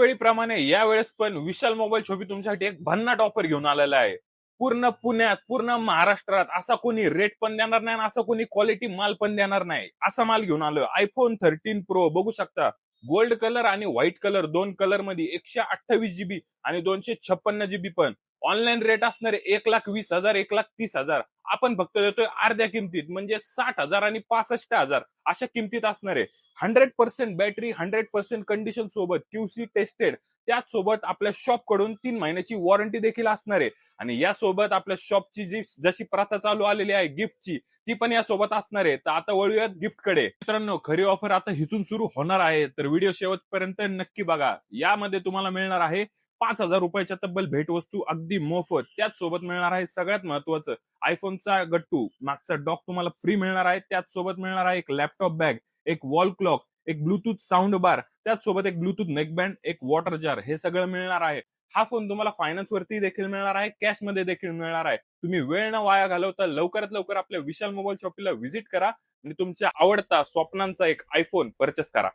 दरवेळीप्रमाणे यावेळेस पण विशाल mobile shoppe तुमच्यासाठी एक भन्नाट ऑफर घेऊन आलेला आहे. पूर्ण पुण्यात, पूर्ण महाराष्ट्रात असा कोणी रेट पण देणार नाही आणि असा कोणी क्वालिटी माल पण देणार नाही, असा माल घेऊन आलोय. आयफोन 13 प्रो बघू शकता. गोल्ड कलर आणि व्हाईट कलर दोन कलर मध्ये 128 GB आणि 256 GB पण. ऑनलाईन रेट असणार आहे 1,20,000, 1,30,000. आपण फक्त देतोय अर्ध्या किमतीत, म्हणजे 60,000 आणि 65,000 अशा किमतीत असणार आहे. 100% बॅटरी, 100% कंडिशन सोबत QC टेस्टेड. त्याच सोबत आपल्या शॉप कडून 3 महिन्याची वॉरंटी देखील असणार आहे. आणि यासोबत आपल्या शॉपची जी जशी प्रथा चालू आलेली आहे गिफ्टची, ती पण यासोबत असणार आहे. तर आता वळूयात गिफ्ट कडे. मित्रांनो, खरी ऑफर आता इथून सुरू होणार आहे, तर व्हिडिओ शेवटपर्यंत नक्की बघा. यामध्ये तुम्हाला मिळणार आहे 5,000 रुपयाच्या तब्बल भेटवस्तू अगदी मोफत. त्याच सोबत मिळणार आहे सगळ्यात महत्वाचं आयफोनचा गट्टू, मागचा डॉक तुम्हाला फ्री मिळणार आहे. त्याच सोबत मिळणार आहे एक लॅपटॉप बॅग, एक वॉल क्लॉक, एक ब्लूटूथ साऊंड बार, त्याच सोबत एक ब्लूटूथ नेकबँड, एक वॉटर जार, हे सगळं मिळणार आहे. हा फोन तुम्हाला फायनान्स वरती देखील मिळणार आहे, कॅश मध्ये देखील मिळणार आहे. तुम्ही वेळ न वाया घालवता लवकरात लवकर आपल्या विशाल मोबाईल शॉपीला व्हिजिट करा आणि तुमच्या आवडता स्वप्नांचा एक आयफोन परचेस करा.